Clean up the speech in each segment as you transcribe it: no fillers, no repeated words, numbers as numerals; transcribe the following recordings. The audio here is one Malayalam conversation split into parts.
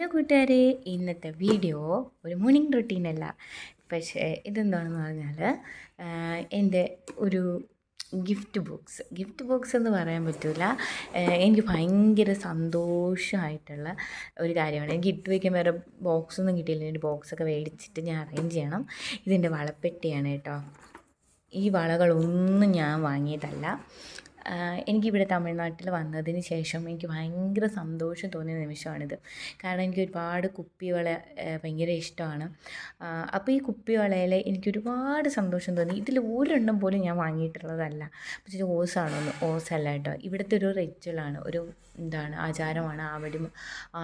ഹലോ കൂട്ടുകാരെ, ഇന്നത്തെ വീഡിയോ ഒരു മോർണിംഗ് റൊട്ടീനല്ല. പക്ഷേ ഇതെന്താണെന്ന് പറഞ്ഞാൽ എൻ്റെ ഒരു ഗിഫ്റ്റ് ബോക്സ് എന്ന് പറയാൻ പറ്റില്ല. എനിക്ക് ഭയങ്കര സന്തോഷമായിട്ടുള്ള ഒരു കാര്യമാണ്. എനിക്ക് ഇട്ട് വയ്ക്കാൻ വേറെ ബോക്സൊന്നും കിട്ടിയില്ല. ഒരു ബോക്സൊക്കെ മേടിച്ചിട്ട് ഞാൻ അറേഞ്ച് ചെയ്യണം. ഇതിൻ്റെ വളപ്പെട്ടിയാണ് കേട്ടോ. ഈ വളകളൊന്നും ഞാൻ വാങ്ങിയതല്ല. എനിക്കിവിടെ തമിഴ്നാട്ടിൽ വന്നതിന് ശേഷം എനിക്ക് ഭയങ്കര സന്തോഷം തോന്നിയ നിമിഷമാണിത്. കാരണം എനിക്ക് ഒരുപാട് കുപ്പിവള ഭയങ്കര ഇഷ്ടമാണ്. അപ്പോൾ ഈ കുപ്പിവളയിൽ എനിക്കൊരുപാട് സന്തോഷം തോന്നി. ഇതിൽ ഒരെണ്ണം പോലും ഞാൻ വാങ്ങിയിട്ടുള്ളതല്ല. പക്ഷേ ഇത് ഓസല്ല കേട്ടോ. ഇവിടുത്തെ ഒരു റിച്വലാണ്, ഒരു ആചാരമാണ്.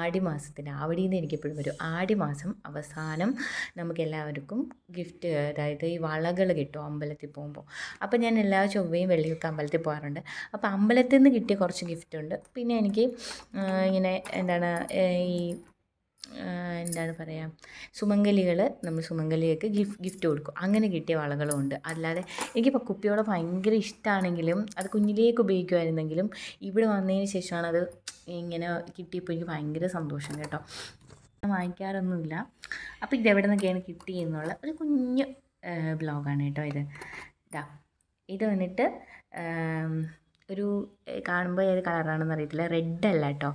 ആടിമാസത്തിന് എനിക്കെപ്പോഴും വരും. ആടിമാസം അവസാനം നമുക്കെല്ലാവർക്കും ഗിഫ്റ്റ്, അതായത് ഈ വളകൾ കിട്ടും അമ്പലത്തിൽ പോകുമ്പോൾ. അപ്പോൾ ഞാൻ എല്ലാ ചൊവ്വയും വെള്ളിയൊക്കെ അമ്പലത്തിൽ പോകാറുണ്ട്. അപ്പോൾ അമ്പലത്തിൽ നിന്ന് കിട്ടിയ കുറച്ച് ഗിഫ്റ്റുണ്ട്. പിന്നെ എനിക്ക് ഇങ്ങനെ ഈ നമ്മൾ സുമംഗലികൾക്ക് ഗിഫ്റ്റ് കൊടുക്കും. അങ്ങനെ കിട്ടിയ വളകളും ഉണ്ട്. അല്ലാതെ എനിക്കിപ്പോൾ കുപ്പിയോളം ഭയങ്കര ഇഷ്ടമാണെങ്കിലും അത് കുഞ്ഞിലേക്ക് ഉപയോഗിക്കുമായിരുന്നെങ്കിലും ഇവിടെ വന്നതിന് ശേഷമാണ് അത് ഇങ്ങനെ കിട്ടിയപ്പോൾ എനിക്ക് ഭയങ്കര സന്തോഷം കേട്ടോ. വാങ്ങിക്കാറൊന്നുമില്ല. അപ്പോൾ ഇതെവിടെ നിന്നൊക്കെയാണ് കിട്ടിയെന്നുള്ള ഒരു കുഞ്ഞു ബ്ലോഗാണ് കേട്ടോ ഇത് വന്നിട്ട് ഒരു കാണുമ്പോൾ ഏത് കളറാണെന്ന് അറിയത്തില്ല. റെഡ് അല്ല കേട്ടോ,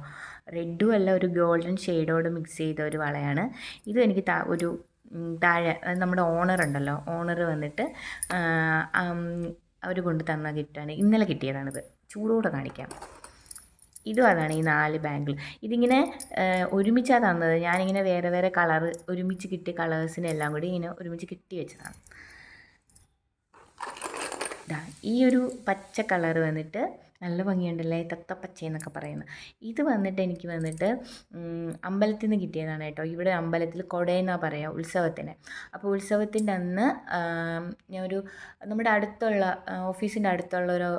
റെഡും അല്ല, ഒരു ഗോൾഡൻ ഷെയ്ഡോട് മിക്സ് ചെയ്ത ഒരു വളയാണ്. ഇതും എനിക്ക് താഴെ നമ്മുടെ ഓണർ വന്നിട്ട് അവർ കൊണ്ട് തന്ന ഗിഫ്റ്റാണ്. ഇന്നലെ കിട്ടിയതാണിത്. ചൂടോടെ കാണിക്കാം. ഇതും അതാണ്, ഈ 4 ബാങ്കിൾ. ഇതിങ്ങനെ ഒരുമിച്ചാണ് തന്നത്. ഞാനിങ്ങനെ വേറെ വേറെ കളറ് ഒരുമിച്ച് കിട്ടിയ കളേഴ്സിനെല്ലാം കൂടി ഇങ്ങനെ ഒരുമിച്ച് കിട്ടി വെച്ചതാണ്. ഈ ഒരു പച്ച കളർ വന്നിട്ട് നല്ല ഭംഗിയുണ്ടല്ലേ, തത്തപ്പച്ച എന്നൊക്കെ പറയുന്നത്. ഇത് വന്നിട്ട് എനിക്ക് അമ്പലത്തിൽ നിന്ന് കിട്ടിയതാണ് കേട്ടോ. ഇവിടെ അമ്പലത്തിൽ കൊടയെന്നാണ് പറയുക ഉത്സവത്തിന്. അപ്പോൾ ഉത്സവത്തിൻ്റെ അന്ന് നമ്മുടെ അടുത്തുള്ള ഓഫീസിൻ്റെ അടുത്തുള്ള ഒരു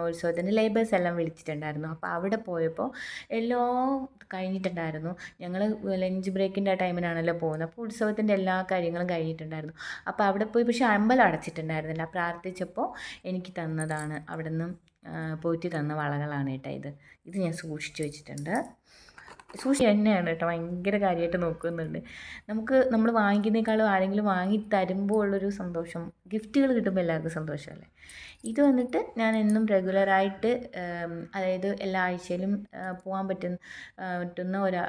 ഉത്സവത്തിന് ലേബേഴ്സ് എല്ലാം വിളിച്ചിട്ടുണ്ടായിരുന്നു. അപ്പോൾ അവിടെ പോയപ്പോൾ എല്ലാം കഴിഞ്ഞിട്ടുണ്ടായിരുന്നു. ഞങ്ങൾ ലഞ്ച് ബ്രേക്കിൻ്റെ ആ ടൈമിനാണല്ലോ പോകുന്നത്. അപ്പോൾ ഉത്സവത്തിൻ്റെ എല്ലാ കാര്യങ്ങളും കഴിഞ്ഞിട്ടുണ്ടായിരുന്നു. അപ്പോൾ അവിടെ പോയി, പക്ഷേ അമ്പലം അടച്ചിട്ടുണ്ടായിരുന്നില്ല. പ്രാർത്ഥിച്ചപ്പോൾ എനിക്ക് തന്നതാണ്, അവിടെ നിന്നും പോയിട്ട് തന്ന വളകളാണ് കേട്ടോ. ഇത് ഞാൻ സൂക്ഷിച്ച് വെച്ചിട്ടുണ്ട്. തന്നെയാണ് കേട്ടോ, ഭയങ്കര കാര്യമായിട്ട് നോക്കുന്നുണ്ട്. നമ്മൾ വാങ്ങിക്കുന്നതിനേക്കാളും ആരെങ്കിലും വാങ്ങി തരുമ്പോൾ ഉള്ളൊരു സന്തോഷം, ഗിഫ്റ്റുകൾ കിട്ടുമ്പോൾ എല്ലാവർക്കും സന്തോഷമല്ലേ. ഇത് വന്നിട്ട് ഞാൻ എന്നും റെഗുലറായിട്ട്, അതായത് എല്ലാ ആഴ്ചയിലും പോകാൻ പറ്റുന്ന ഒരു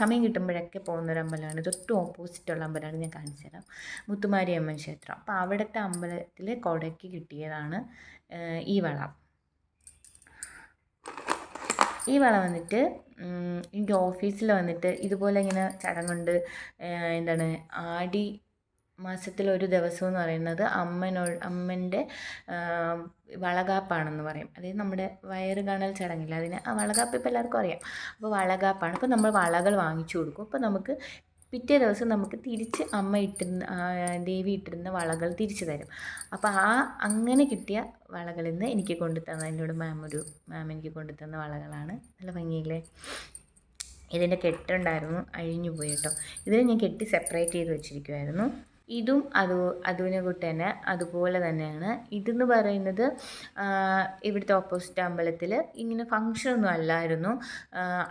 സമയം കിട്ടുമ്പോഴൊക്കെ പോകുന്നൊരു അമ്പലമാണ്. തൊട്ട് ഓപ്പോസിറ്റുള്ള അമ്പലമാണ്. ഞാൻ കാണിച്ചു തരാം. മുത്തുമാരിയമ്മൻ ക്ഷേത്രം. അപ്പോൾ അവിടുത്തെ അമ്പലത്തിൽ കൊടയ്ക്ക് കിട്ടിയതാണ് ഈ വള. വന്നിട്ട് എനിക്ക് ഓഫീസിൽ വന്നിട്ട് ഇതുപോലെ ഇങ്ങനെ ചടങ്ങുണ്ട്. ആടി മാസത്തിലൊരു ദിവസം എന്ന് പറയുന്നത് അമ്മൻ്റെ വളകാപ്പാണെന്ന് പറയും. അതായത് നമ്മുടെ വയറ് കാണൽ ചടങ്ങില്ല, അതിന് വളകാപ്പ് ഇപ്പോൾ എല്ലാവർക്കും അറിയാം. അപ്പോൾ വളകാപ്പാണ്. അപ്പോൾ നമ്മൾ വളകൾ വാങ്ങിച്ചു കൊടുക്കും. അപ്പോൾ നമുക്ക് പിറ്റേ ദിവസം നമുക്ക് തിരിച്ച് ദേവി ഇട്ടിരുന്ന വളകൾ തിരിച്ചു തരും. അപ്പോൾ അങ്ങനെ കിട്ടിയ വളകളിൽ നിന്ന് എനിക്ക് കൊണ്ടുതന്ന, എന്നോട് മാം എനിക്ക് കൊണ്ടുതന്ന വളകളാണ്. നല്ല ഭംഗിയില്ലേ. ഇതിൻ്റെ കെട്ടുണ്ടായിരുന്നു, അഴിഞ്ഞു പോയി കേട്ടോ. ഇതിനെ ഞാൻ കെട്ടി സെപ്പറേറ്റ് ചെയ്ത് വെച്ചിരിക്കുമായിരുന്നു. ഇതും അതിനെ കൂട്ട് തന്നെ അതുപോലെ തന്നെയാണ്. ഇതെന്ന് പറയുന്നത് ഇവിടുത്തെ ഓപ്പോസിറ്റ് അമ്പലത്തിൽ ഇങ്ങനെ ഫങ്ഷനൊന്നും അല്ലായിരുന്നു.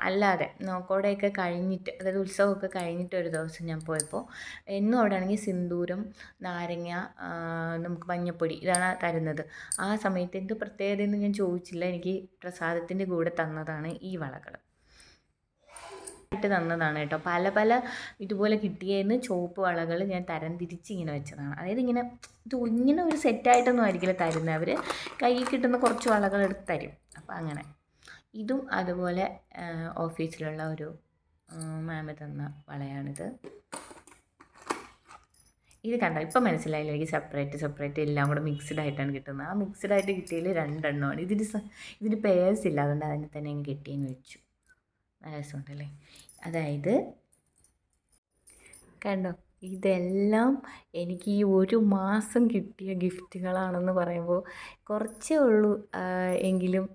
അല്ലാതെ കൊടയൊക്കെ കഴിഞ്ഞിട്ട്, അതായത് ഉത്സവമൊക്കെ കഴിഞ്ഞിട്ട് ഒരു ദിവസം ഞാൻ പോയപ്പോൾ എന്നും അവിടെ ആണെങ്കിൽ സിന്ദൂരം, നാരങ്ങ, നമുക്ക് മഞ്ഞപ്പൊടി ഇതാണ് തരുന്നത്. ആ സമയത്ത് എന്ത് പ്രത്യേകതയെന്ന് ഞാൻ ചോദിച്ചില്ല. എനിക്ക് പ്രസാദത്തിൻ്റെ കൂടെ തന്നതാണ് ഈ വളകൾ. തന്നതാണ് കേട്ടോ. പല ഇതുപോലെ കിട്ടിയെന്ന് ചുവപ്പ് വളകൾ ഞാൻ തരം തിരിച്ച് ഇങ്ങനെ വെച്ചതാണ്. അതായത് ഇങ്ങനെ ഒരു സെറ്റായിട്ടൊന്നും ആയിരിക്കില്ല തരുന്നത്. അവർ കയ്യിൽ കിട്ടുന്ന കുറച്ച് വളകൾ എടുത്ത് തരും. അപ്പോൾ അങ്ങനെ ഇതും അതുപോലെ ഓഫീസിലുള്ള ഒരു മാമ് തന്ന വളയാണിത്. ഇത് കണ്ടോ, ഇപ്പം മനസ്സിലായില്ല. എനിക്ക് സെപ്പറേറ്റ് എല്ലാം കൂടെ മിക്സ്ഡ് ആയിട്ടാണ് കിട്ടുന്നത്. ആ മിക്സ്ഡ് ആയിട്ട് കിട്ടിയതിൽ 2 എണ്ണമാണ്. ഇതിന് പേഴ്സ് ഇല്ല, അതുകൊണ്ട് അതിനെ തന്നെ ഞാൻ കിട്ടിയെന്ന് വെച്ചു. നല്ല രസമുണ്ടല്ലേ. അതായത് കണ്ടോ, ഇതെല്ലാം എനിക്ക് ഈ ഒരു മാസം കിട്ടിയ ഗിഫ്റ്റുകളാണെന്ന് പറയുമ്പോൾ കുറച്ചേ ഉള്ളൂ. എങ്കിലും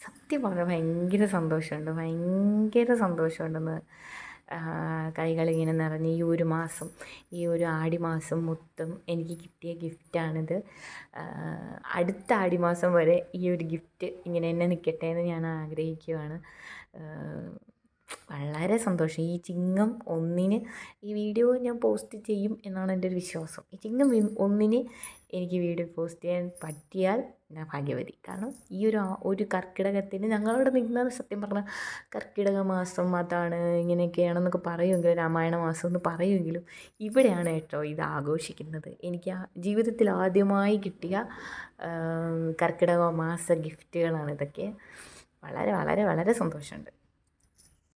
സത്യം പറഞ്ഞാൽ ഭയങ്കര സന്തോഷമുണ്ടെന്ന്. കൈകളിങ്ങനെ നിറഞ്ഞ് ഈ ഒരു ആടിമാസം മൊത്തം എനിക്ക് കിട്ടിയ ഗിഫ്റ്റാണിത്. അടുത്ത ആടിമാസം വരെ ഈ ഒരു ഗിഫ്റ്റ് ഇങ്ങനെ എന്നെ നിൽക്കട്ടെ എന്ന് ഞാൻ ആഗ്രഹിക്കുകയാണ്. വളരെ സന്തോഷം. ഈ ചിങ്ങം 1-ന് ഈ വീഡിയോ ഞാൻ പോസ്റ്റ് ചെയ്യും എന്നാണ് എൻ്റെ ഒരു വിശ്വാസം. ഈ ചിങ്ങം 1-ന് എനിക്ക് വീഡിയോ പോസ്റ്റ് ചെയ്യാൻ പറ്റിയാൽ ഞാൻ ഭാഗ്യവതി. കാരണം ഈ ഒരു കർക്കിടകത്തിന് ഞങ്ങളവിടെ നിന്നത് സത്യം പറഞ്ഞാൽ കർക്കിടക മാസം അതാണ് ഇങ്ങനെയൊക്കെയാണെന്നൊക്കെ പറയുമെങ്കിലും രാമായണ മാസം എന്ന് പറയുമെങ്കിലും ഇവിടെയാണ് കേട്ടോ ഇത് ആഘോഷിക്കുന്നത്. എനിക്ക് ജീവിതത്തിൽ ആദ്യമായി കിട്ടിയ കർക്കിടക മാസ ഗിഫ്റ്റുകളാണ് ഇതൊക്കെ. വളരെ വളരെ വളരെ സന്തോഷമുണ്ട്.